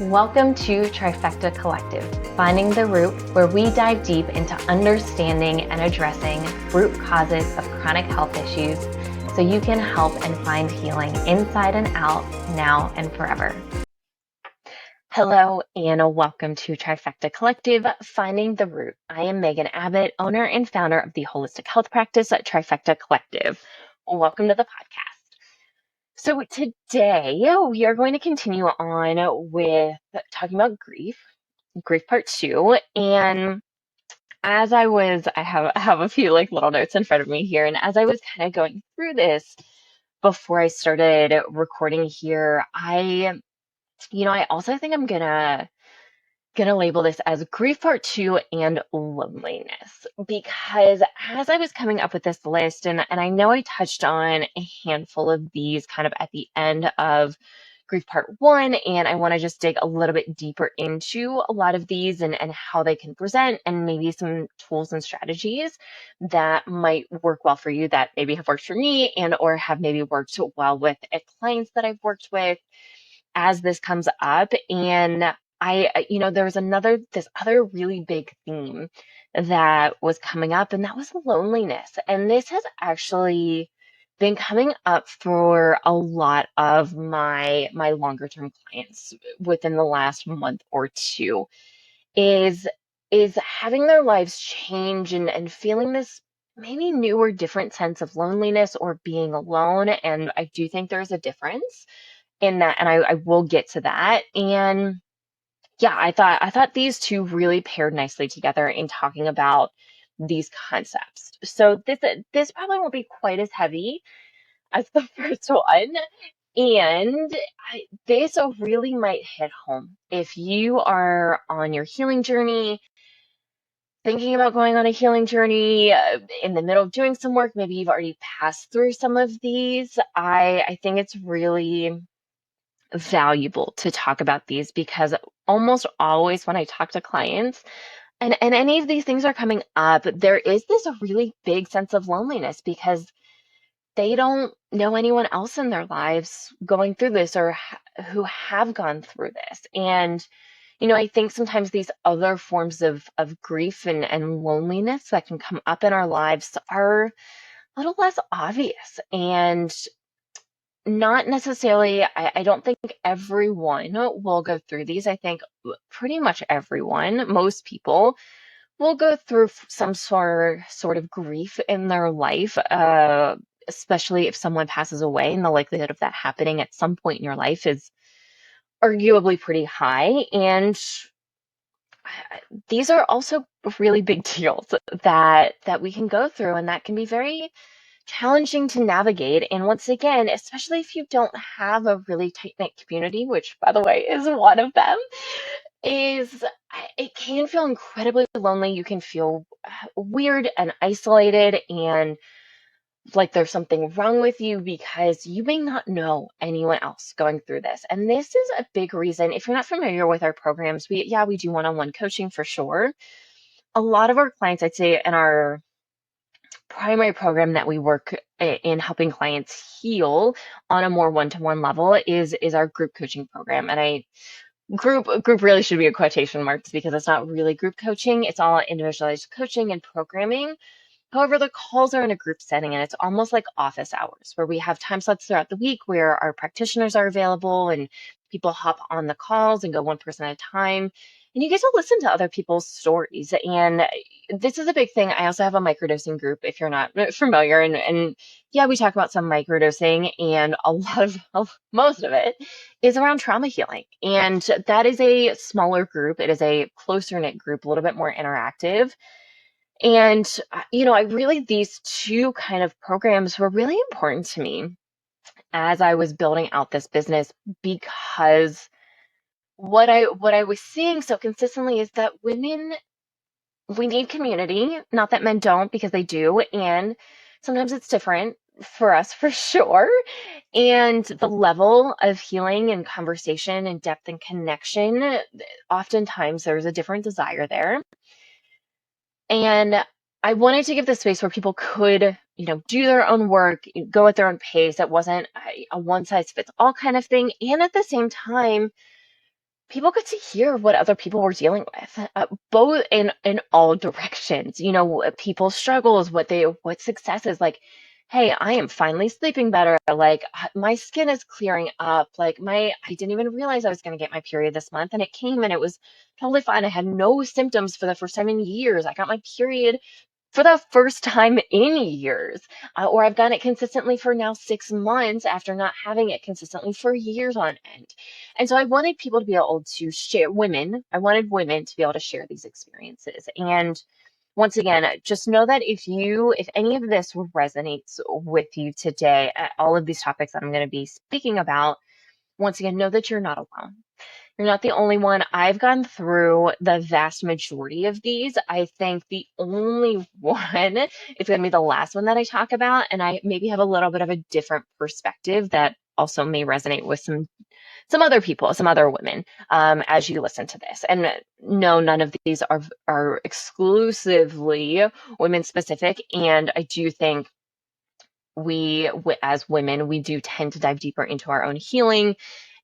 Welcome to Trifecta Collective, Finding the Root, where we dive deep into understanding and addressing root causes of chronic health issues so you can help and find healing inside and out, now and forever. Hello, and welcome to Trifecta Collective, Finding the Root. I am Megan Abbott, owner and founder of the holistic health practice at Trifecta Collective. Welcome to the podcast. So today we are going to continue on with talking about grief part two. And as I have a few like little notes in front of me here. And as I was kind of going through this before I started recording here, I also think I'm gonna label this as grief part two and loneliness, because as I was coming up with this list, and I know I touched on a handful of these kind of at the end of grief part one, and I want to just dig a little bit deeper into a lot of these and how they can present, and maybe some tools and strategies that might work well for you, that maybe have worked for me and or have maybe worked well with clients that I've worked with as this comes up. And there was this other really big theme that was coming up, and that was loneliness. And this has actually been coming up for a lot of my longer term clients within the last month or two, is having their lives change and feeling this maybe new or different sense of loneliness or being alone. And I do think there's a difference in that, and I will get to that. And yeah, I thought these two really paired nicely together in talking about these concepts. So this probably won't be quite as heavy as the first one, and this really might hit home if you are on your healing journey, thinking about going on a healing journey, in the middle of doing some work. Maybe you've already passed through some of these. I think it's really valuable to talk about these, because almost always when I talk to clients and any of these things are coming up, there is this really big sense of loneliness because they don't know anyone else in their lives going through this, or who have gone through this. And I think sometimes these other forms of grief and loneliness that can come up in our lives are a little less obvious, and not necessarily, I don't think everyone will go through these. I think pretty much everyone, most people, will go through some sort of grief in their life, especially if someone passes away, and the likelihood of that happening at some point in your life is arguably pretty high. And these are also really big deals that we can go through, and that can be very challenging to navigate. And once again, especially if you don't have a really tight-knit community, which by the way is one of them, is it can feel incredibly lonely. You can feel weird and isolated, and like there's something wrong with you because you may not know anyone else going through this. And this is a big reason. If you're not familiar with our programs, we do one-on-one coaching for sure. A lot of our clients, I'd say, in our primary program that we work in helping clients heal on a more one-to-one level is our group coaching program. And group really should be a quotation marks, because it's not really group coaching. It's all individualized coaching and programming. However, the calls are in a group setting, and it's almost like office hours, where we have time slots throughout the week where our practitioners are available and people hop on the calls and go one person at a time. And you get to listen to other people's stories. And this is a big thing. I also have a microdosing group, if you're not familiar. And yeah, we talk about some microdosing, and most of it is around trauma healing. And that is a smaller group. It is a closer knit group, a little bit more interactive. And, these two kind of programs were really important to me as I was building out this business, because what I was seeing so consistently is that women, we need community. Not that men don't, because they do. And sometimes it's different for us, for sure. And the level of healing and conversation and depth and connection, oftentimes there's a different desire there. And I wanted to give the space where people could, do their own work, go at their own pace. It wasn't a one size fits all kind of thing. And at the same time, people get to hear what other people were dealing with, both in all directions. People's struggles, what successes. Like, hey, I am finally sleeping better. Like, my skin is clearing up. Like, I didn't even realize I was going to get my period this month, and it came, and it was totally fine. I had no symptoms for the first time in years. I got my period for the first time in years, or I've done it consistently for now 6 months after not having it consistently for years on end. And so I wanted people to be able to share, I wanted women to be able to share these experiences. And once again, just know that if any of this resonates with you today, all of these topics that I'm going to be speaking about, once again, know that you're not alone. You're not the only one. I've gone through the vast majority of these. I think the only one is going to be the last one that I talk about. And I maybe have a little bit of a different perspective that also may resonate with some other people, some other women, as you listen to this. And no, none of these are exclusively women specific. And I do think as women, we do tend to dive deeper into our own healing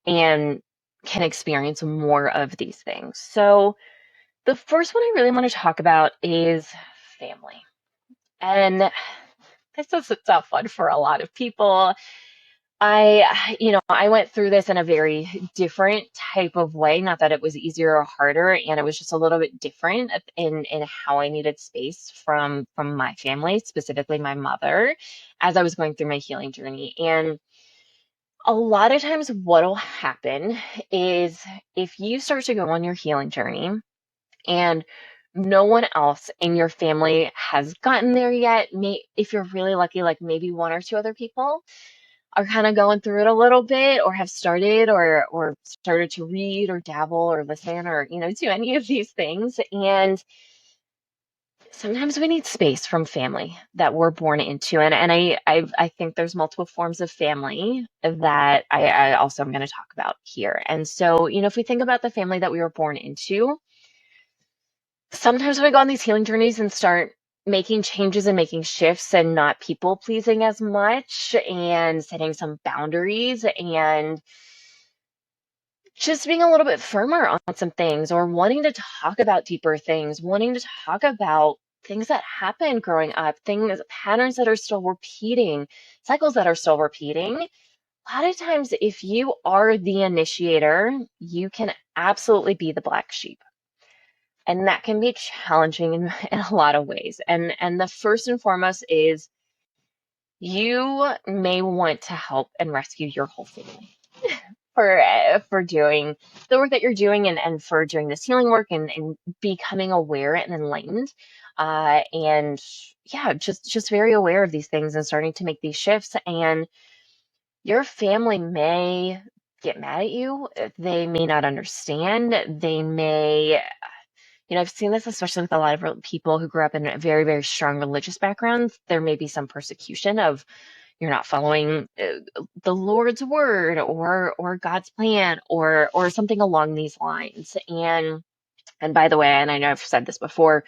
and can experience more of these things. So the first one I really want to talk about is family. And this is a tough one for a lot of people. I went through this in a very different type of way. Not that it was easier or harder, and it was just a little bit different in how I needed space from my family, specifically my mother, as I was going through my healing journey. And a lot of times what'll happen is if you start to go on your healing journey and no one else in your family has gotten there yet, if you're really lucky, like maybe one or two other people are kind of going through it a little bit or have started or started to read or dabble or listen or do any of these things. And sometimes we need space from family that we're born into. And I think there's multiple forms of family that I also am going to talk about here. And so, if we think about the family that we were born into, sometimes we go on these healing journeys and start making changes and making shifts and not people pleasing as much and setting some boundaries and just being a little bit firmer on some things or wanting to talk about deeper things, wanting to talk about things that happened growing up, patterns that are still repeating, cycles that are still repeating. A lot of times, if you are the initiator, you can absolutely be the black sheep. And that can be challenging in a lot of ways. And the first and foremost is you may want to help and rescue your whole family for doing the work that you're doing and for doing this healing work and becoming aware and enlightened. And yeah, just very aware of these things and starting to make these shifts. And your family may get mad at you. They may not understand. They may, I've seen this especially with a lot of people who grew up in very, very strong religious backgrounds. There may be some persecution of you're not following the Lord's word or God's plan or something along these lines. And by the way, and I know I've said this before,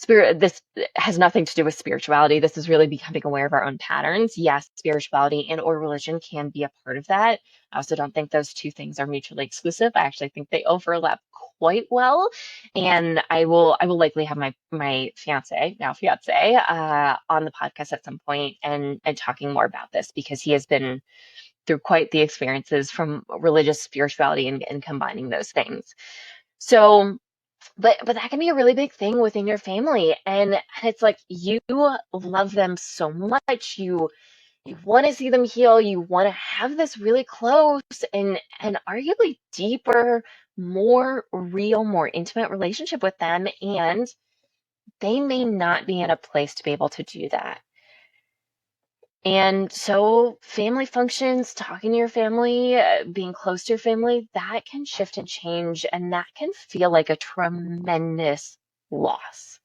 this has nothing to do with spirituality. This is really becoming aware of our own patterns. Yes, spirituality and or religion can be a part of that. I also don't think those two things are mutually exclusive. I actually think they overlap quite well. And I will likely have my fiance on the podcast at some point and talking more about this because he has been through quite the experiences from religious spirituality and combining those things. So but that can be a really big thing within your family. And it's like you love them so much. You want to see them heal. You want to have this really close and arguably deeper, more real, more intimate relationship with them. And they may not be in a place to be able to do that. And so family functions, talking to your family, being close to your family, that can shift and change, and that can feel like a tremendous loss.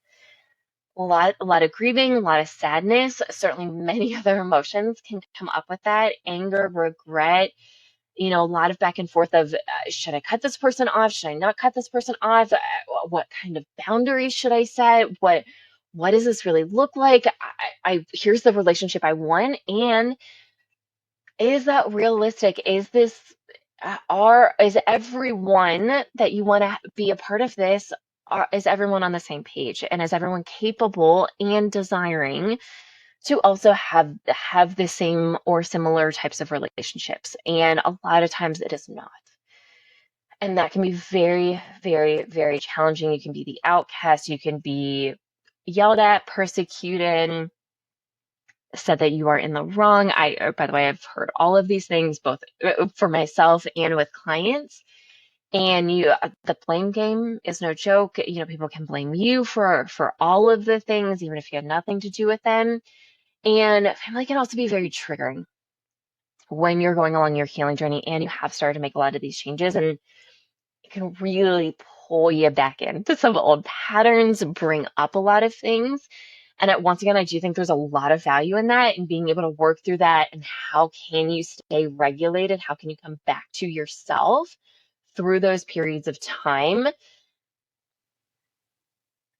A lot of grieving, a lot of sadness, certainly many other emotions can come up with that. Anger, regret, a lot of back and forth of should I cut this person off? Should I not cut this person off? What kind of boundaries should I set? What does this really look like? Here's the relationship I want, and is that realistic? Is this is everyone that you want to be a part of this, is everyone on the same page, and is everyone capable and desiring to also have the same or similar types of relationships? And a lot of times it is not. And that can be very, very, very challenging. You can be the outcast, you can be yelled at, persecuted, said that you are in the wrong. By the way, I've heard all of these things both for myself and with clients. And the blame game is no joke. People can blame you for all of the things, even if you had nothing to do with them. And family can also be very triggering when you're going along your healing journey and you have started to make a lot of these changes, and it can really pull you back into some old patterns, bring up a lot of things. And once again, I do think there's a lot of value in that and being able to work through that. And how can you stay regulated? How can you come back to yourself through those periods of time?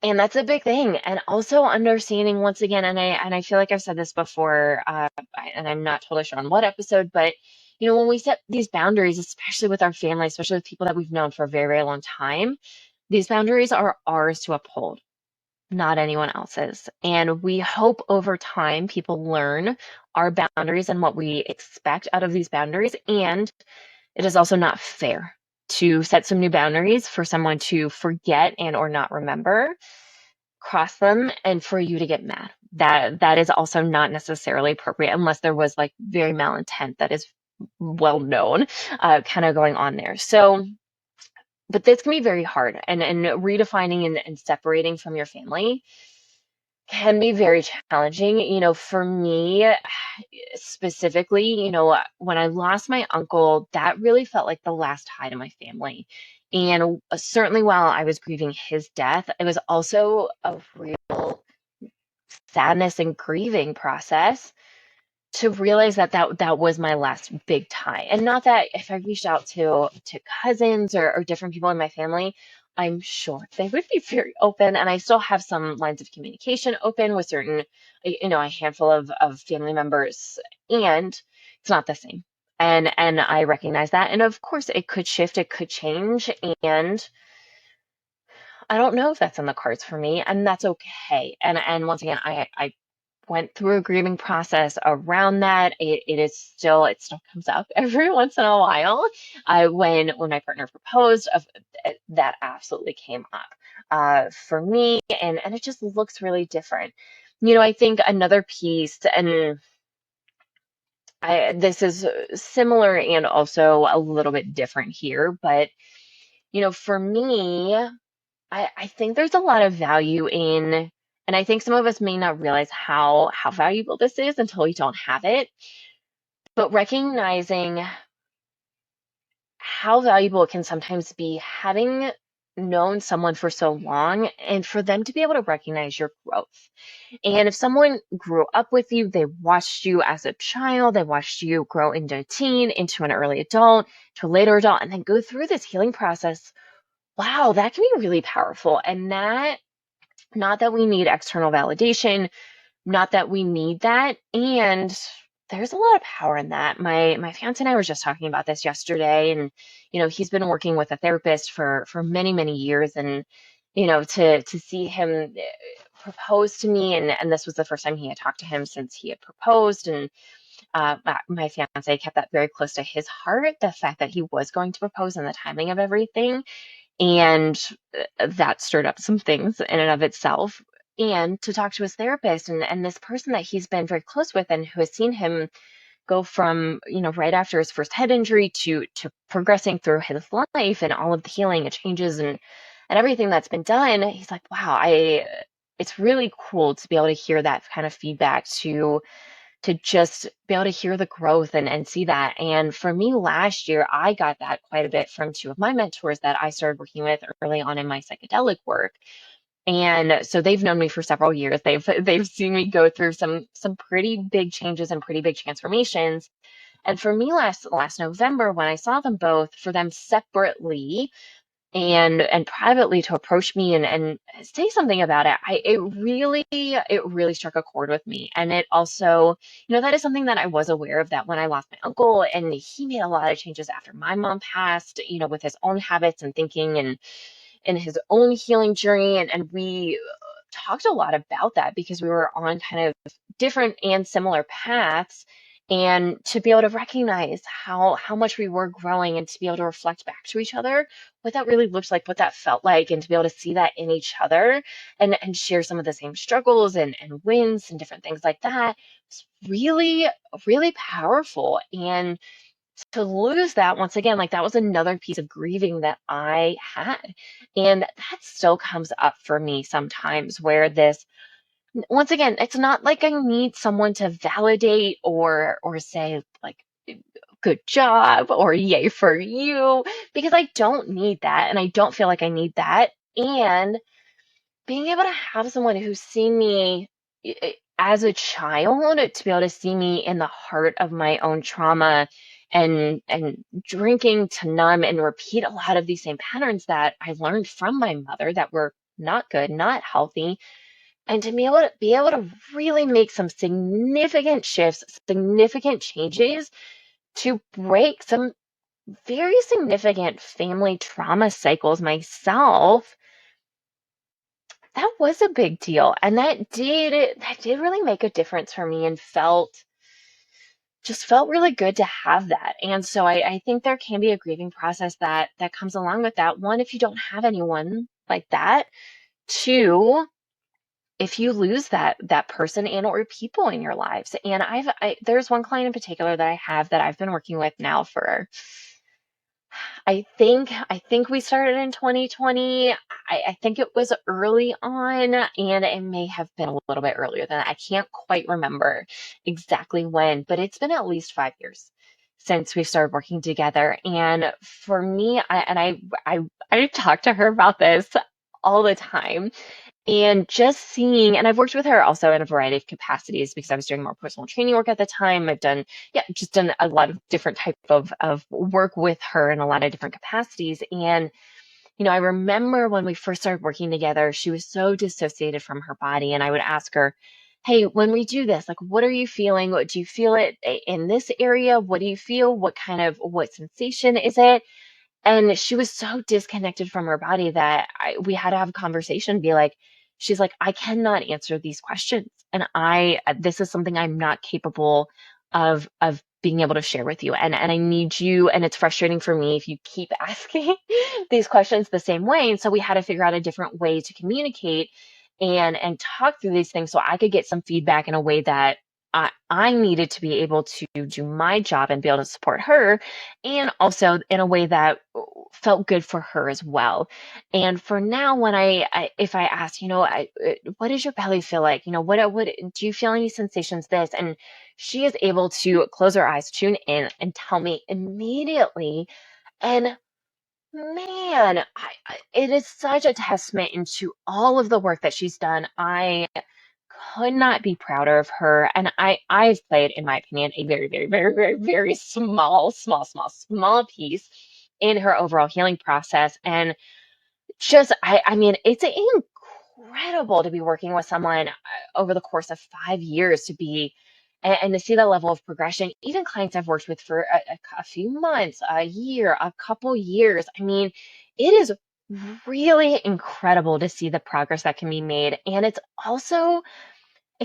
And that's a big thing. And also understanding, once again, and I feel like I've said this before, and I'm not totally sure on what episode, but when we set these boundaries, especially with our family, especially with people that we've known for a very, very long time, these boundaries are ours to uphold, not anyone else's. And we hope over time people learn our boundaries and what we expect out of these boundaries. And it is also not fair to set some new boundaries for someone to forget and or not remember, cross them, and for you to get mad. That is also not necessarily appropriate unless there was like very malintent that is well known, kind of going on there. So, but this can be very hard, and redefining and separating from your family can be very challenging. For me specifically, when I lost my uncle, that really felt like the last tie to my family. And certainly while I was grieving his death, it was also a real sadness and grieving process to realize that was my last big tie. And not that if I reached out to cousins or different people in my family, I'm sure they would be very open. And I still have some lines of communication open with certain, a handful of family members. And it's not the same. And I recognize that. And of course it could shift, it could change. And I don't know if that's in the cards for me, and that's okay. And once again, I went through a grieving process around that. It still comes up every once in a while. When my partner proposed, that absolutely came up for me, and it just looks really different. I think another piece, and this is similar and also a little bit different here, but for me, I think there's a lot of value in, and I think some of us may not realize how valuable this is until we don't have it, but recognizing how valuable it can sometimes be having known someone for so long and for them to be able to recognize your growth. And if someone grew up with you, they watched you as a child, they watched you grow into a teen, into an early adult, to a later adult, and then go through this healing process. Wow, that can be really powerful. And that, not that we need external validation, not that we need that. And there's a lot of power in that. My fiance and I were just talking about this yesterday, and he's been working with a therapist for many, many years, and to see him propose to me, and this was the first time he had talked to him since he had proposed, and my fiance kept that very close to his heart, the fact that he was going to propose and the timing of everything. And that stirred up some things in and of itself. And to talk to his therapist, and this person that he's been very close with and who has seen him go from, right after his first head injury to progressing through his life and all of the healing and changes and everything that's been done. He's like, wow, it's really cool to be able to hear that kind of feedback, to just be able to hear the growth and see that. And for me last year, I got that quite a bit from two of my mentors that I started working with early on in my psychedelic work. And so they've known me for several years. They've seen me go through some pretty big changes and pretty big transformations. And for me last November, when I saw them both, for them separately, and privately to approach me and say something about it, it really struck a chord with me. And it also, that is something that I was aware of, that when I lost my uncle, and he made a lot of changes after my mom passed, with his own habits and thinking and his own healing journey. And we talked a lot about that because we were on kind of different and similar paths. And to be able to recognize how much we were growing, and to be able to reflect back to each other what that really looked like, what that felt like, and to be able to see that in each other, and share some of the same struggles and wins and different things like that, was really, really powerful. And to lose that, once again, like, that was another piece of grieving that I had. And that still comes up for me sometimes, where this, once again, it's not like I need someone to validate or say, like, good job or yay for you, because I don't need that, and I don't feel like I need that. And being able to have someone who's seen me as a child, to be able to see me in the heart of my own trauma, and drinking to numb and repeat a lot of these same patterns that I learned from my mother that were not good, not healthy, and to be able to really make some significant shifts, significant changes, to break some very significant family trauma cycles myself. That was a big deal. And that did really make a difference for me, and felt really good to have that. And so I think there can be a grieving process that comes along with that. One, if you don't have anyone like that. Two, if you lose that person and or people in your lives. And there's one client in particular that I have that I've been working with now for, I think we started in 2020. I think it was early on, and it may have been a little bit earlier than that. I can't quite remember exactly when, but it's been at least 5 years since we started working together. And for me, I talk to her about this all the time. And just seeing, and I've worked with her also in a variety of capacities, because I was doing more personal training work at the time. I've done, yeah, just done a lot of different type of work with her in a lot of different capacities. And, I remember when we first started working together, she was so dissociated from her body. And I would ask her, hey, when we do this, like, what are you feeling? What do you feel it in this area? What do you feel? What sensation is it? And she was so disconnected from her body that we had to have a conversation, be like, she's like, I cannot answer these questions. And this is something I'm not capable of being able to share with you. And I need you. And it's frustrating for me if you keep asking these questions the same way. And so we had to figure out a different way to communicate and talk through these things, so I could get some feedback in a way that I needed to be able to do my job and be able to support her, and also in a way that felt good for her as well. And for now, when if I ask, what does your belly feel like? What do you feel, any sensations? This, and she is able to close her eyes, tune in, and tell me immediately. And man, it is such a testament into all of the work that she's done. I could not be prouder of her. And I've played, in my opinion, a very, very, very, very, very small piece in her overall healing process. And just, I mean, it's incredible to be working with someone over the course of 5 years, and to see that level of progression. Even clients I've worked with for a few months, a year, a couple years. I mean, it is really incredible to see the progress that can be made. And it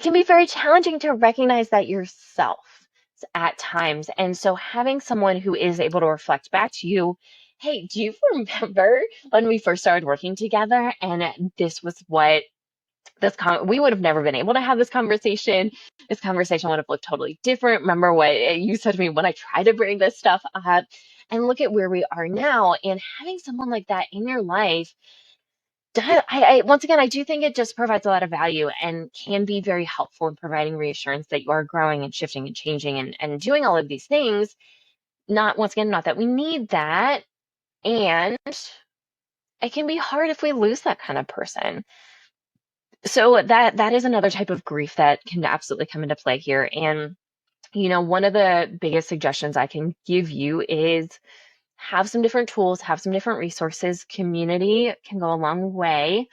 can be very challenging to recognize that yourself at times. And so having someone who is able to reflect back to you, hey, do you remember when we first started working together, and this was what we would have never been able to have this conversation. This conversation would have looked totally different. Remember what you said to me when I tried to bring this stuff up, and look at where we are now. And having someone like that in your life, once again, I do think it just provides a lot of value and can be very helpful in providing reassurance that you are growing and shifting and changing and doing all of these things. Once again, not that we need that. And it can be hard if we lose that kind of person. So that is another type of grief that can absolutely come into play here. And, one of the biggest suggestions I can give you is have some different tools, have some different resources. Community can go a long way.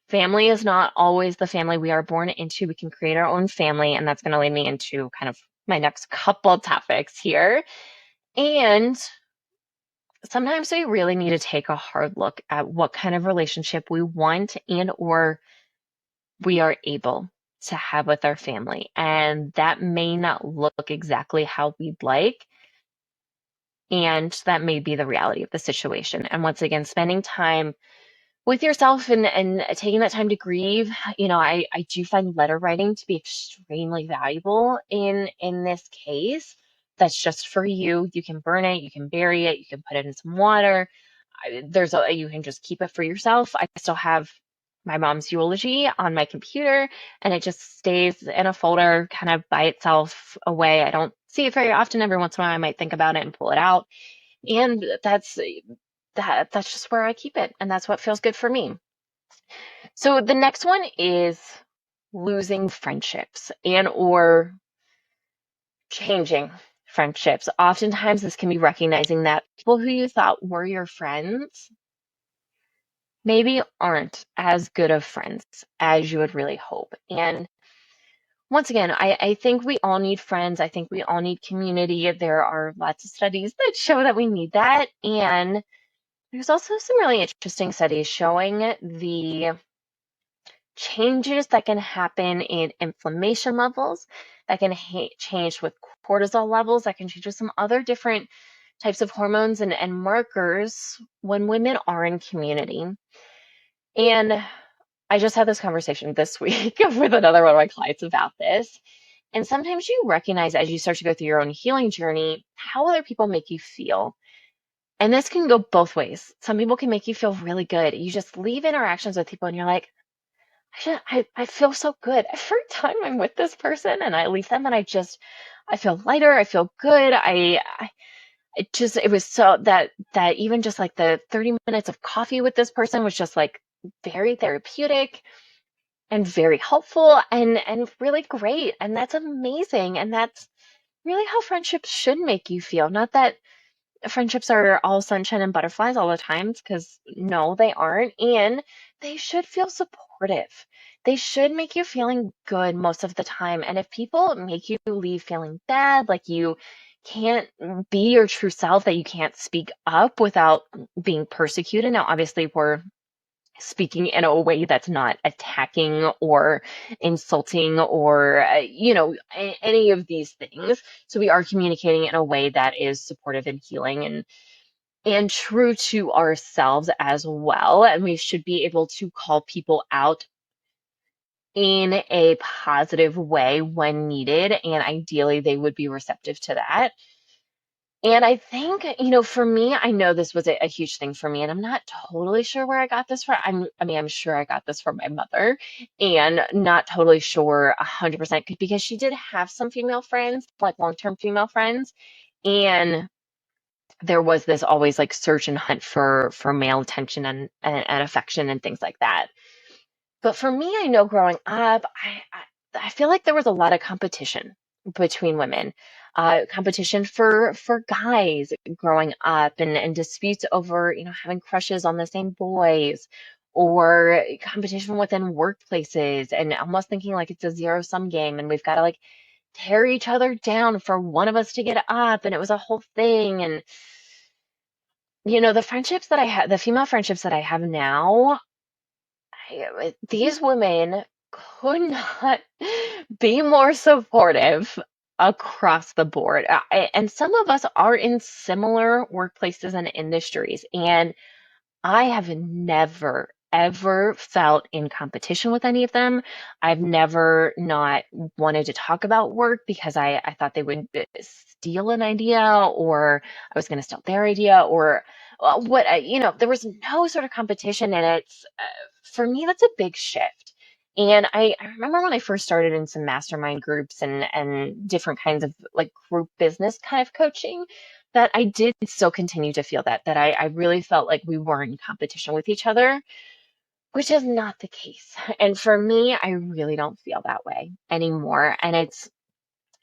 Family is not always the family we are born into. We can create our own family, and that's going to lead me into kind of my next couple topics here. And sometimes we really need to take a hard look at what kind of relationship we want and or we are able to have with our family. And that may not look exactly how we'd like. And that may be the reality of the situation. And once again, spending time with yourself and taking that time to grieve, I do find letter writing to be extremely valuable in this case. That's just for you. You can burn it, you can bury it, you can put it in some water. You can just keep it for yourself. I still have my mom's eulogy on my computer, and it just stays in a folder kind of by itself away. I don't see it very often. Every once in a while I might think about it and pull it out. And that's just where I keep it, and that's what feels good for me. So the next one is losing friendships and or changing friendships. Oftentimes this can be recognizing that people who you thought were your friends maybe aren't as good of friends as you would really hope. And once again, I think we all need friends. I think we all need community. There are lots of studies that show that we need that. And there's also some really interesting studies showing the changes that can happen in inflammation levels, that can change with cortisol levels, that can change with some other different types of hormones and markers when women are in community. And I just had this conversation this week with another one of my clients about this. And sometimes you recognize as you start to go through your own healing journey, how other people make you feel. And this can go both ways. Some people can make you feel really good. You just leave interactions with people and you're like, I feel so good. Every time I'm with this person and I leave them and I feel lighter. I feel good. It was so that even just like the 30 minutes of coffee with this person was just like very therapeutic and very helpful and really great. And that's amazing. And that's really how friendships should make you feel. Not that friendships are all sunshine and butterflies all the time, because no, they aren't. And they should feel supportive. They should make you feeling good most of the time. And if people make you leave feeling bad, like you can't be your true self, that you can't speak up without being persecuted. Now, obviously, we're speaking in a way that's not attacking or insulting or, any of these things. So we are communicating in a way that is supportive and healing and true to ourselves as well. And we should be able to call people out in a positive way when needed. And ideally, they would be receptive to that. And I think, for me, I know this was a huge thing for me, and I'm not totally sure where I got this from. I'm sure I got this from my mother, and not totally sure 100% because she did have some female friends, like long-term female friends, and there was this always like search and hunt for male attention and affection and things like that. But for me, I know growing up, I feel like there was a lot of competition between women, competition for guys growing up, and disputes over having crushes on the same boys, or competition within workplaces, and almost thinking like it's a zero sum game, and we've got to like tear each other down for one of us to get up, and it was a whole thing. And the friendships that I have, the female friendships that I have now, these women could not be more supportive across the board. And some of us are in similar workplaces and industries. And I have never, ever felt in competition with any of them. I've never not wanted to talk about work because I thought they would steal an idea, or I was going to steal their idea, or there was no sort of competition. And it's, for me, that's a big shift. And I remember when I first started in some mastermind groups and different kinds of like group business kind of coaching, that I did still continue to feel that I really felt like we were in competition with each other, which is not the case. And for me, I really don't feel that way anymore. And it's,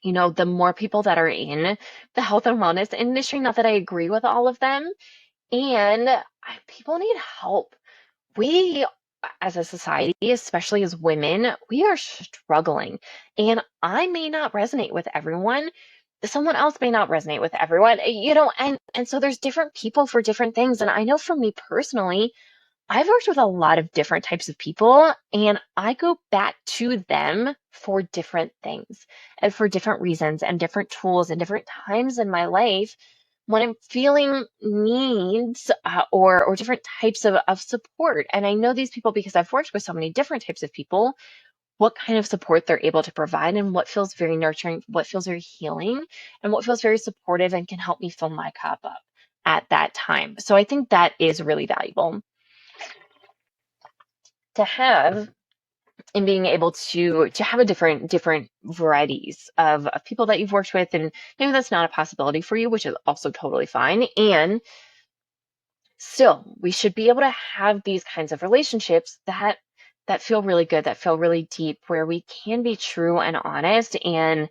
the more people that are in the health and wellness industry, not that I agree with all of them, and people need help. We, as a society, especially as women, we are struggling. And I may not resonate with everyone. Someone else may not resonate with everyone, and so there's different people for different things. And I know for me personally, I've worked with a lot of different types of people, and I go back to them for different things and for different reasons and different tools and different times in my life when I'm feeling needs or different types of support. And I know these people because I've worked with so many different types of people, what kind of support they're able to provide and what feels very nurturing, what feels very healing, and what feels very supportive and can help me fill my cup up at that time. So I think that is really valuable to have and being able to have a different varieties of people that you've worked with, and maybe that's not a possibility for you, which is also totally fine. And still, we should be able to have these kinds of relationships that feel really good, that feel really deep, where we can be true and honest. And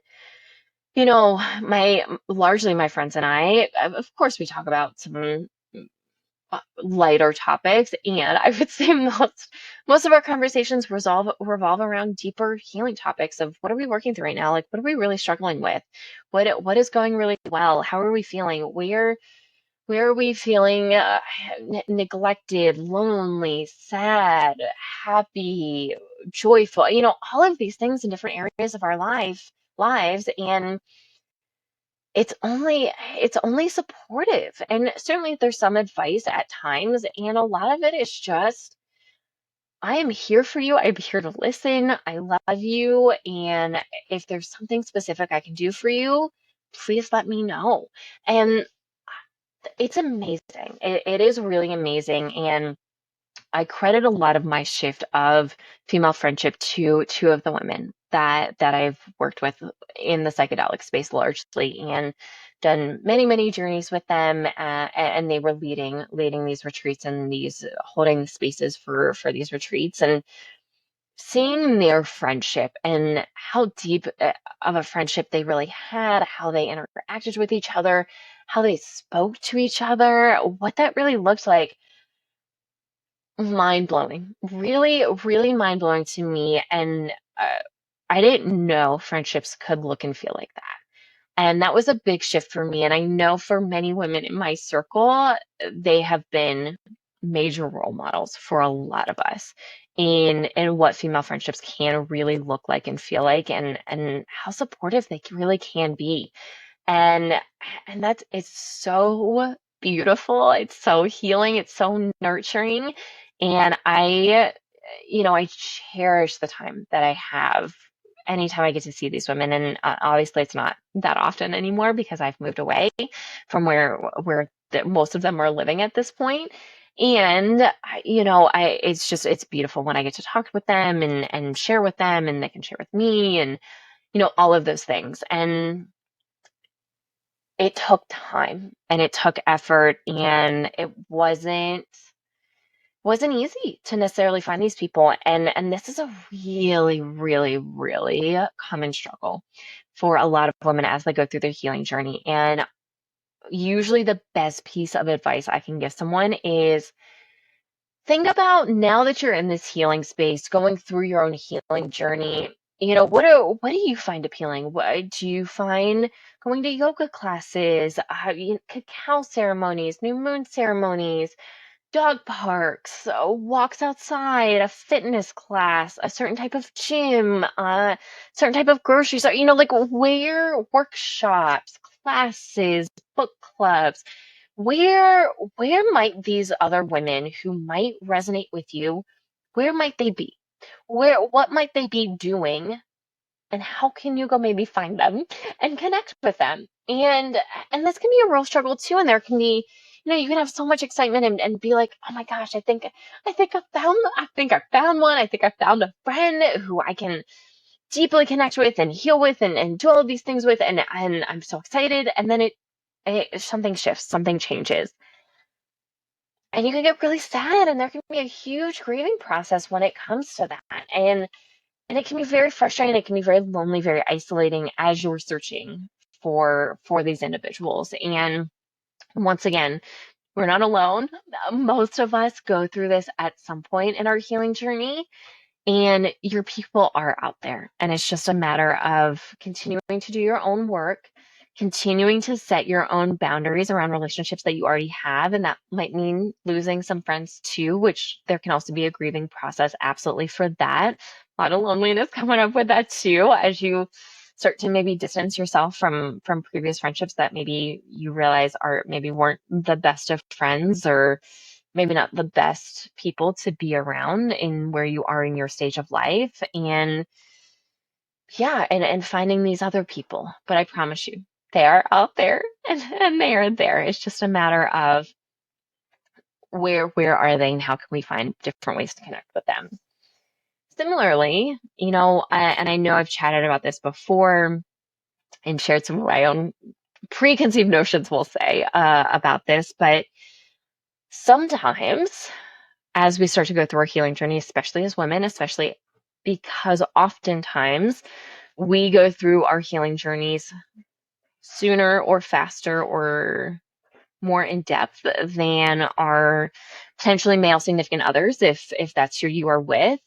my largely my friends and I, of course, we talk about some lighter topics, and I would say most of our conversations revolve around deeper healing topics of what are we working through right now, like what are we really struggling with, what is going really well, how are we feeling, where are we feeling neglected, lonely, sad, happy, joyful, all of these things in different areas of our lives. And it's only supportive. And certainly there's some advice at times, and a lot of it is just, I am here for you. I'm here to listen. I love you. And if there's something specific I can do for you, please let me know. And it's amazing. It is really amazing. And I credit a lot of my shift of female friendship to two of the women that I've worked with in the psychedelic space largely, and done many journeys with them, and they were leading these retreats and these holding the spaces for these retreats, and seeing their friendship and how deep of a friendship they really had, how they interacted with each other, how they spoke to each other, what that really looked like. Mind blowing, really mind blowing to me. And I didn't know friendships could look and feel like that. And that was a big shift for me. And I know for many women in my circle, they have been major role models for a lot of us in what female friendships can really look like and feel like, and how supportive they really can be. And it's so beautiful. It's so healing. It's so nurturing. And I cherish the time that I have anytime I get to see these women. And obviously it's not that often anymore because I've moved away from where most of them are living at this point. And it's beautiful when I get to talk with them and share with them, and they can share with me, and all of those things. And it took time and it took effort, and it wasn't easy to necessarily find these people. And this is a really common struggle for a lot of women as they go through their healing journey. And usually the best piece of advice I can give someone is, think about, now that you're in this healing space, going through your own healing journey, what do you find appealing? What do you find going to yoga classes, cacao ceremonies, new moon ceremonies, dog parks, walks outside, a fitness class, a certain type of gym, certain type of grocery store, like where workshops, classes, book clubs, where might these other women who might resonate with you, where might they be? What might they be doing? And how can you go maybe find them and connect with them? And this can be a real struggle too. And there can be, you can have so much excitement and be like, oh my gosh, I think I found one. I think I found a friend who I can deeply connect with and heal with and do all of these things with. And I'm so excited. And then something shifts, something changes. And you can get really sad, and there can be a huge grieving process when it comes to that. And And it can be very frustrating. It can be very lonely, very isolating as you're searching for these individuals. And once again, we're not alone. Most of us go through this at some point in our healing journey. And your people are out there. And it's just a matter of continuing to do your own work, continuing to set your own boundaries around relationships that you already have. And that might mean losing some friends too, which there can also be a grieving process absolutely for that. A lot of loneliness coming up with that too, as you start to maybe distance yourself from previous friendships that maybe you realize are maybe weren't the best of friends, or maybe not the best people to be around in where you are in your stage of life. And yeah, and finding these other people. But I promise you, they are out there, and they are there. It's just a matter of where are they and how can we find different ways to connect with them. Similarly, and I know I've chatted about this before and shared some of my own preconceived notions, we'll say, about this, but sometimes as we start to go through our healing journey, especially as women, especially because oftentimes we go through our healing journeys sooner or faster or more in depth than our potentially male significant others, if that's who you are with.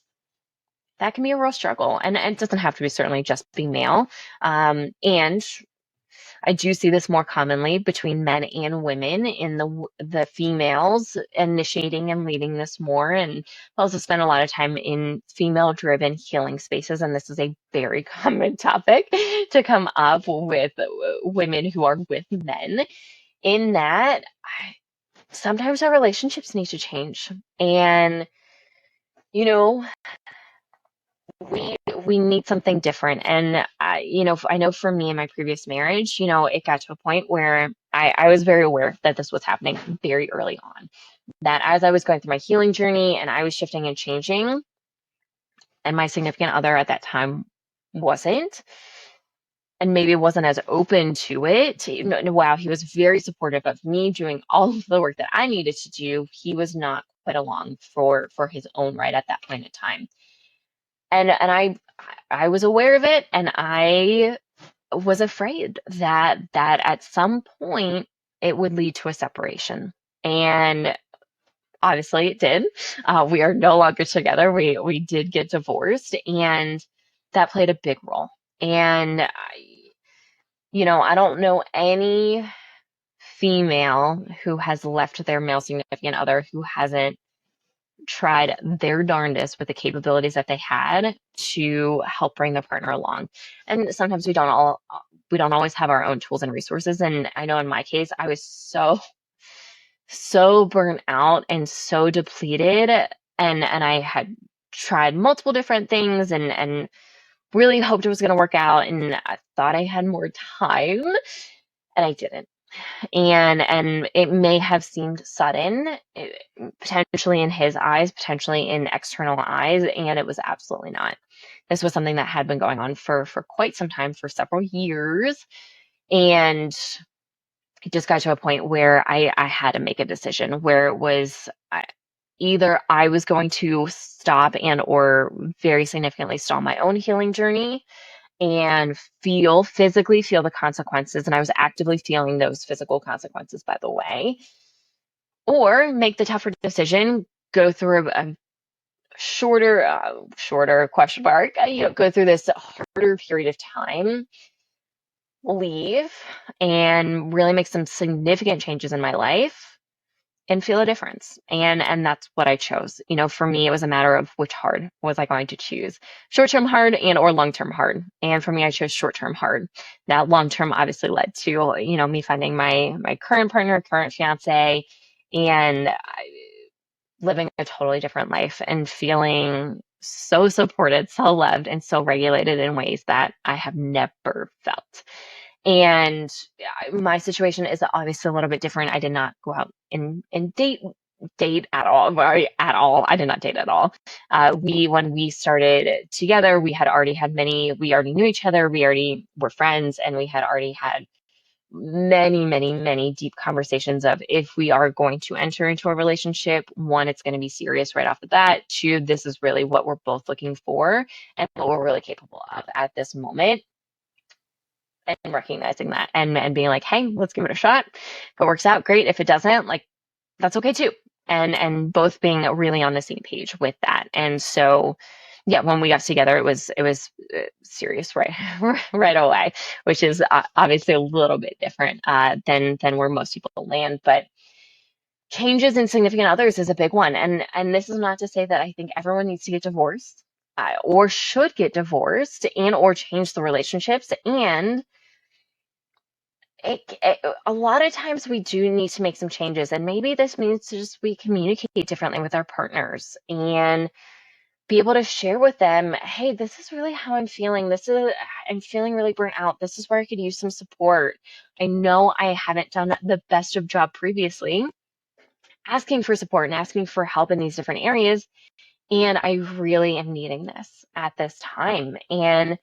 That can be a real struggle. And it doesn't have to be certainly just be male. And I do see this more commonly between men and women, in the females initiating and leading this more. And I also spend a lot of time in female-driven healing spaces, and this is a very common topic to come up with women who are with men. In that, sometimes our relationships need to change, and you know we need something different. And I know for me in my previous marriage, it got to a point where I was very aware that this was happening very early on, that as I was going through my healing journey and I was shifting and changing, and my significant other at that time wasn't, and maybe wasn't as open to it. While he was very supportive of me doing all of the work that I needed to do, he was not quite along for his own right at that point in time. And I was aware of it, and I was afraid that at some point it would lead to a separation. And obviously it did. We are no longer together. We did get divorced, and that played a big role. And I don't know any female who has left their male significant other who hasn't tried their darndest with the capabilities that they had to help bring the partner along. And sometimes we don't always have our own tools and resources. And I know in my case, I was so burnt out and so depleted, and I had tried multiple different things and really hoped it was going to work out, and I thought I had more time, and I didn't. And it may have seemed sudden, potentially in his eyes, potentially in external eyes, and it was absolutely not. This was something that had been going on for quite some time, for several years, and it just got to a point where I had to make a decision, where it was either I was going to stop and or very significantly stall my own healing journey and physically feel the consequences. And I was actively feeling those physical consequences, by the way, or make the tougher decision, go through a shorter question mark, go through this harder period of time, leave, and really make some significant changes in my life and feel a difference. And that's what I chose. For me, it was a matter of which hard was I going to choose: short-term hard and or long-term hard. And for me, I chose short-term hard. Now, long-term obviously led to, me finding my current partner, current fiance, and living a totally different life and feeling so supported, so loved, and so regulated in ways that I have never felt. And my situation is obviously a little bit different. I did not go out and date at all. At all. I did not date at all. When we started together, we already knew each other. We already were friends, and we had already had many, many, many deep conversations of if we are going to enter into a relationship, one, it's going to be serious right off the bat. Two, this is really what we're both looking for and what we're really capable of at this moment. And recognizing that and being like, hey, let's give it a shot. If it works out, great. If it doesn't, like, that's okay too. And both being really on the same page with that. And so, yeah, when we got together, it was serious right right away, which is obviously a little bit different than where most people land. But changes in significant others is a big one. And this is not to say that I think everyone needs to get divorced or should get divorced and or change the relationships. And a lot of times we do need to make some changes, and maybe this means to just we communicate differently with our partners and be able to share with them, hey, this is really how I'm feeling. I'm feeling really burnt out. This is where I could use some support. I know I haven't done the best of job previously asking for support and asking for help in these different areas, and I really am needing this at this time. And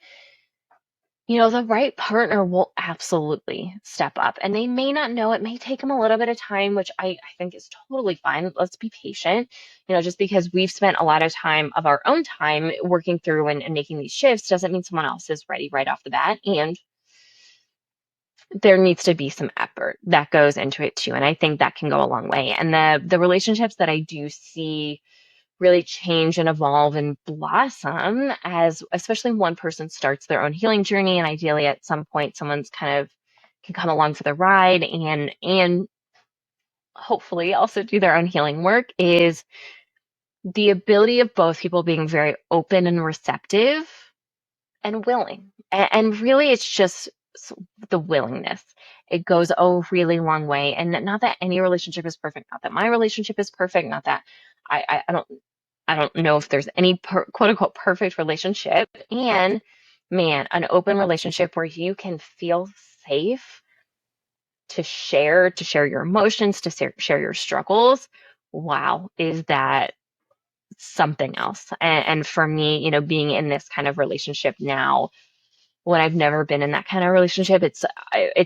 the right partner will absolutely step up, and they may not know. It may take them a little bit of time, which I think is totally fine. Let's be patient. Just because we've spent a lot of time of our own time working through and making these shifts doesn't mean someone else is ready right off the bat. And there needs to be some effort that goes into it too. And I think that can go a long way. And the relationships that I do see really change and evolve and blossom as especially one person starts their own healing journey, and ideally at some point someone's kind of can come along for the ride and hopefully also do their own healing work, is the ability of both people being very open and receptive and willing. And really it's just the willingness. It goes a really long way. And not that any relationship is perfect, not that my relationship is perfect, not that I don't know if there's any quote unquote perfect relationship. And man, an open relationship where you can feel safe to share your emotions, to share your struggles. Wow, is that something else? And for me, being in this kind of relationship now, when I've never been in that kind of relationship, it's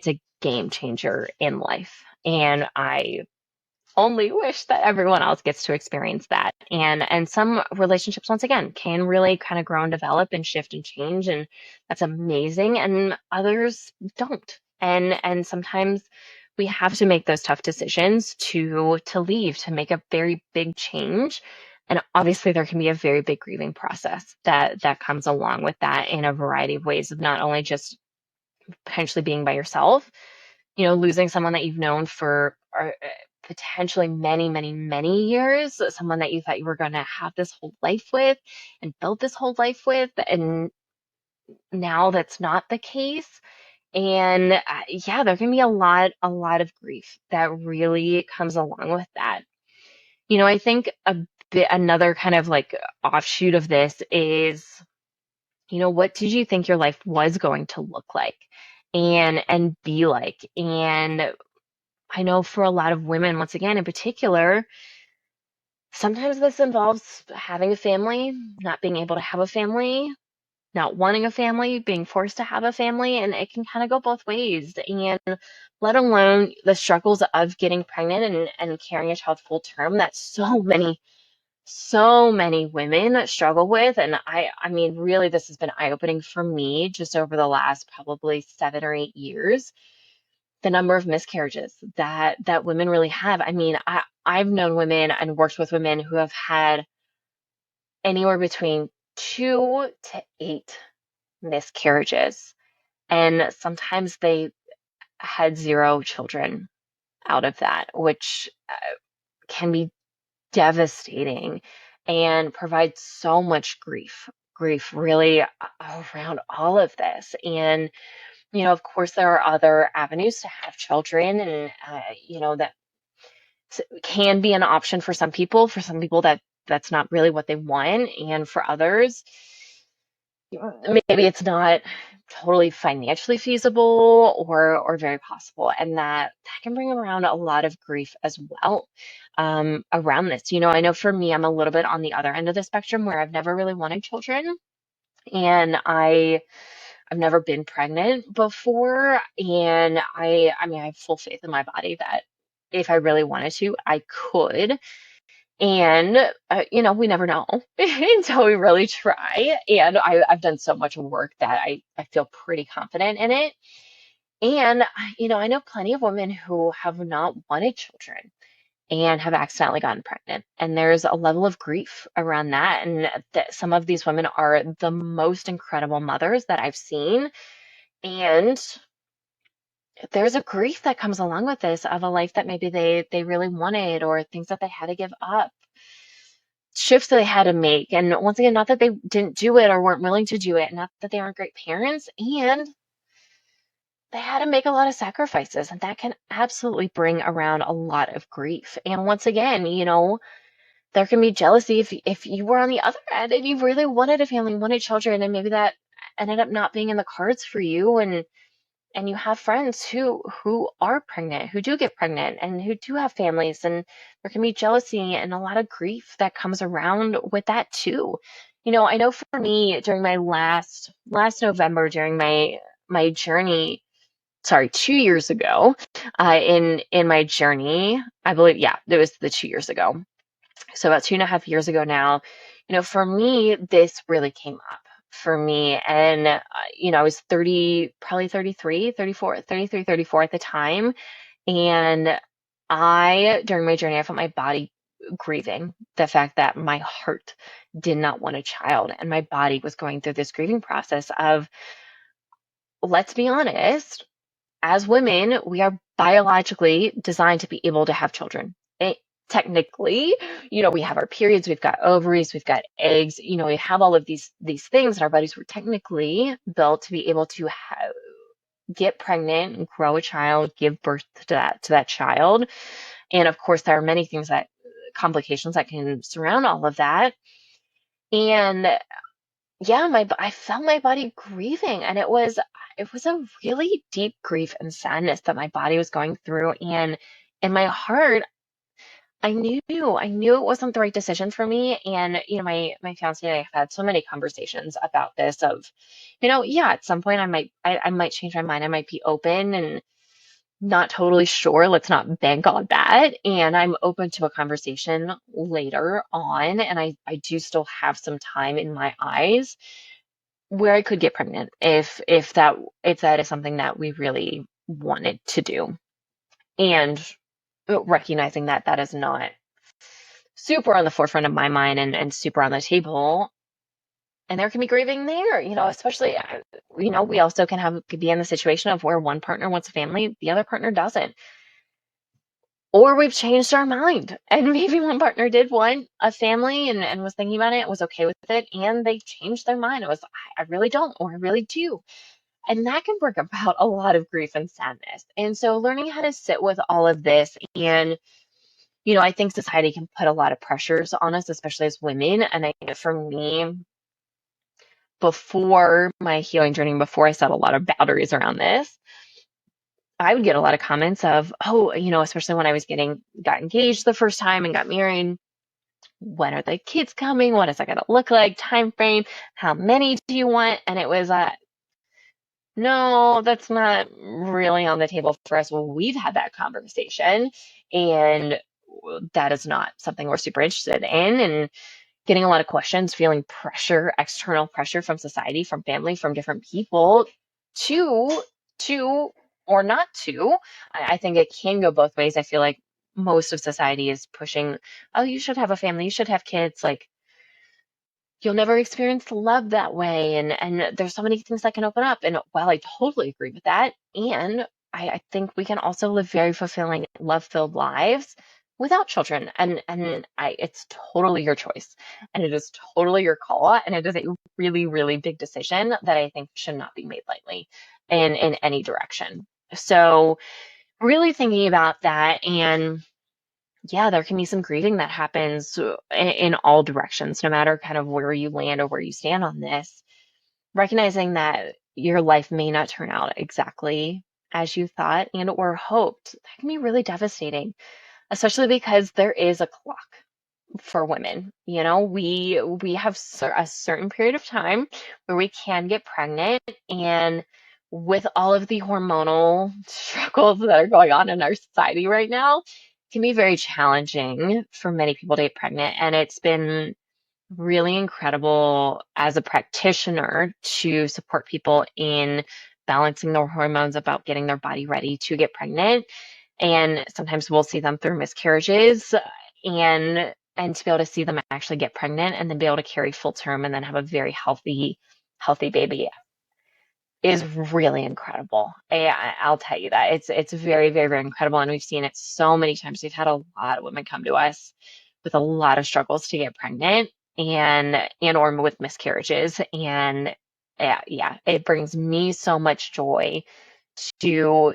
a game changer in life. And I only wish that everyone else gets to experience that. And some relationships, once again, can really kind of grow and develop and shift and change, and that's amazing. And others don't. And sometimes we have to make those tough decisions to leave, to make a very big change. And obviously there can be a very big grieving process that comes along with that in a variety of ways, of not only just potentially being by yourself, losing someone that you've known for potentially many, many, many years, someone that you thought you were going to have this whole life with and build this whole life with, and now that's not the case. And yeah, there can be a lot of grief that really comes along with that. I think another kind of like offshoot of this is, what did you think your life was going to look like and be like? And I know for a lot of women, once again, in particular, sometimes this involves having a family, not being able to have a family, not wanting a family, being forced to have a family, and it can kind of go both ways. And let alone the struggles of getting pregnant and carrying a child full term that so many women struggle with. And I mean, really, this has been eye-opening for me just over the last probably 7 or 8 years, the number of miscarriages that women really have. I mean, I've known women and worked with women who have had anywhere between 2 to 8 miscarriages, and sometimes they had 0 children out of that, which can be devastating and provide so much grief really around all of this. And of course, there are other avenues to have children, and that can be an option for some people. For some people, that's not really what they want, and for others, maybe it's not totally financially feasible or very possible, and that can bring around a lot of grief as well around this. I know for me, I'm a little bit on the other end of the spectrum where I've never really wanted children, and I've never been pregnant before, and I mean, I have full faith in my body that if I really wanted to, I could. And we never know until we really try. And I've done so much work that I feel pretty confident in it. And I know plenty of women who have not wanted children and have accidentally gotten pregnant. And there's a level of grief around that. And that some of these women are the most incredible mothers that I've seen. And there's a grief that comes along with this of a life that maybe they really wanted, or things that they had to give up, shifts that they had to make. And once again, not that they didn't do it or weren't willing to do it, not that they aren't great parents, and they had to make a lot of sacrifices, and that can absolutely bring around a lot of grief. And once again, there can be jealousy if you were on the other end and you really wanted a family, wanted children, and maybe that ended up not being in the cards for you, and you have friends who are pregnant, who do get pregnant, and who do have families, and there can be jealousy and a lot of grief that comes around with that too. I know for me during my last November, during my journey, sorry, 2 years ago, in my journey, I believe, yeah, it was the 2 years ago. So about 2.5 years ago now, for me, this really came up for me. And, I was 30, probably 33, 34, 33, 34 at the time. And during my journey, I felt my body grieving the fact that my heart did not want a child. And my body was going through this grieving process of, let's be honest, as women, we are biologically designed to be able to have children. Technically, we have our periods, we've got ovaries, we've got eggs, we have all of these things, and our bodies were technically built to be able to get pregnant and grow a child, give birth to that child. And of course, there are many things complications that can surround all of that. And yeah, I felt my body grieving, and it was a really deep grief and sadness that my body was going through. And in my heart, I knew it wasn't the right decision for me. And my fiance and I have had so many conversations about this of, yeah, at some point I might change my mind. I might be open and not totally sure. Let's not bank on that. And I'm open to a conversation later on. And I do still have some time in my eyes where I could get pregnant if that is something that we really wanted to do. And recognizing that that is not super on the forefront of my mind and super on the table. And there can be grieving there, especially, we also could be in the situation of where one partner wants a family, the other partner doesn't. Or we've changed our mind and maybe one partner did want a family and was thinking about it, was okay with it, and they changed their mind. It was, I really don't, or I really do. And that can bring about a lot of grief and sadness. And so learning how to sit with all of this, and I think society can put a lot of pressures on us, especially as women. And I know for me, before my healing journey, before I set a lot of boundaries around this, I would get a lot of comments of, oh, especially when I got engaged the first time and got married. When are the kids coming? What is that going to look like? Time frame? How many do you want? And it was, no, that's not really on the table for us. Well, we've had that conversation, and that is not something we're super interested in. And getting a lot of questions, feeling pressure, external pressure from society, from family, from different people to or not to. I think it can go both ways. I feel like most of society is pushing, oh, you should have a family, you should have kids. Like, you'll never experience love that way. And there's so many things that can open up. And while I totally agree with that, and I think we can also live very fulfilling, love-filled lives without children. And it's totally your choice. And it is totally your call. And it is a really, really big decision that I think should not be made lightly in any direction. So really thinking about that. And yeah, there can be some grieving that happens in all directions, no matter kind of where you land or where you stand on this. Recognizing that your life may not turn out exactly as you thought and/or hoped, that can be really devastating, especially because there is a clock. for women. You know, we have a certain period of time where we can get pregnant, and with all of the hormonal struggles that are going on in our society right now, it can be very challenging for many people to get pregnant. And it's been really incredible as a practitioner to support people in balancing their hormones about getting their body ready to get pregnant. And sometimes we'll see them through miscarriages, and to be able to see them actually get pregnant and then be able to carry full term and then have a very healthy baby is really incredible. I'll tell you that it's very, very, very incredible, and we've seen it so many times. We've had a lot of women come to us with a lot of struggles to get pregnant and or with miscarriages, and yeah, it brings me so much joy to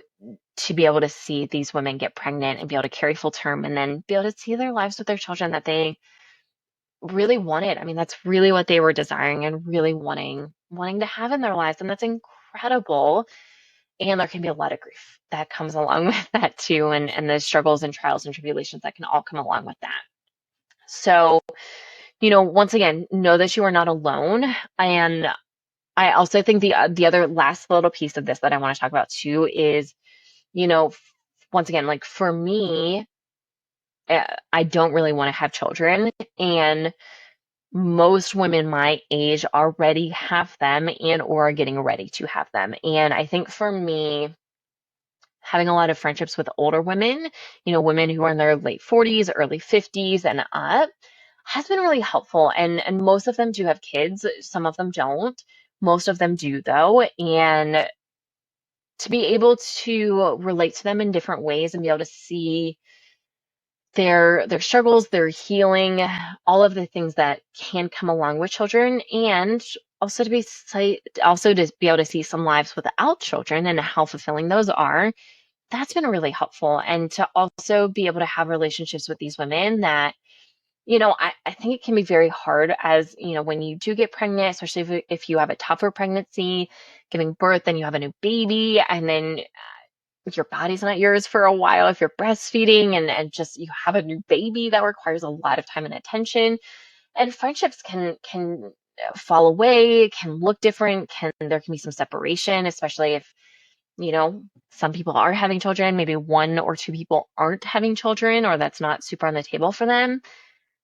to be able to see these women get pregnant and be able to carry full term and then be able to see their lives with their children that they really wanted. I mean, that's really what they were desiring and really wanting to have in their lives, and that's incredible. And there can be a lot of grief that comes along with that too, and the struggles and trials and tribulations that can all come along with that. So, once again, know that you are not alone. And I also think the other last little piece of this that I want to talk about too is, you know, once again, like for me, I don't really want to have children, and most women my age already have them and or are getting ready to have them. And I think for me, having a lot of friendships with older women, women who are in their late 40s, early 50s and up, has been really helpful. And most of them do have kids. Some of them don't. Most of them do though. And to be able to relate to them in different ways and be able to see their struggles, their healing, all of the things that can come along with children, and also also to be able to see some lives without children and how fulfilling those are. That's been really helpful. And to also be able to have relationships with these women that, I think it can be very hard as, when you do get pregnant, especially if you have a tougher pregnancy, giving birth, then you have a new baby, and then your body's not yours for a while if you're breastfeeding, and just you have a new baby that requires a lot of time and attention. And friendships can fall away, can look different, there can be some separation, especially if, some people are having children, maybe one or two people aren't having children, or that's not super on the table for them.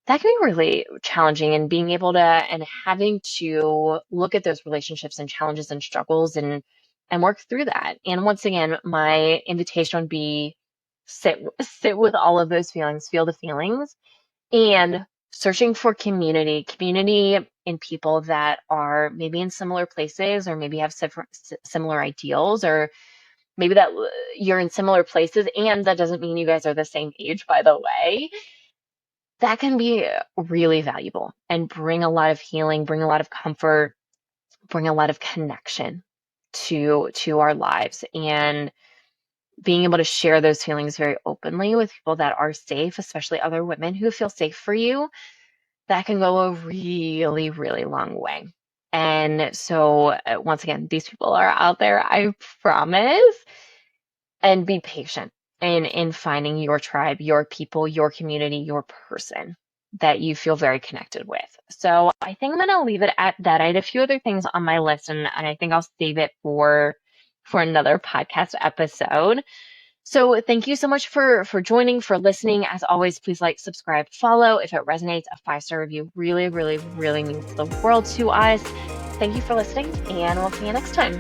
That can be really challenging, and being able to and having to look at those relationships and challenges and struggles and work through that. And once again, my invitation would be sit with all of those feelings, feel the feelings, and searching for community in people that are maybe in similar places, or maybe have similar ideals, or maybe that you're in similar places, and that doesn't mean you guys are the same age, by the way. That can be really valuable and bring a lot of healing, bring a lot of comfort, bring a lot of connection to our lives. And being able to share those feelings very openly with people that are safe, especially other women who feel safe for you, that can go a really, really long way. And so, once again, these people are out there, I promise. And be patient in finding your tribe, your people, your community, your person that you feel very connected with. So I think I'm going to leave it at that. I had a few other things on my list, and I think I'll save it for another podcast episode. So thank you so much for joining, for listening. As always, please like, subscribe, follow. If it resonates, a 5-star review really, really, really means the world to us. Thank you for listening, and we'll see you next time.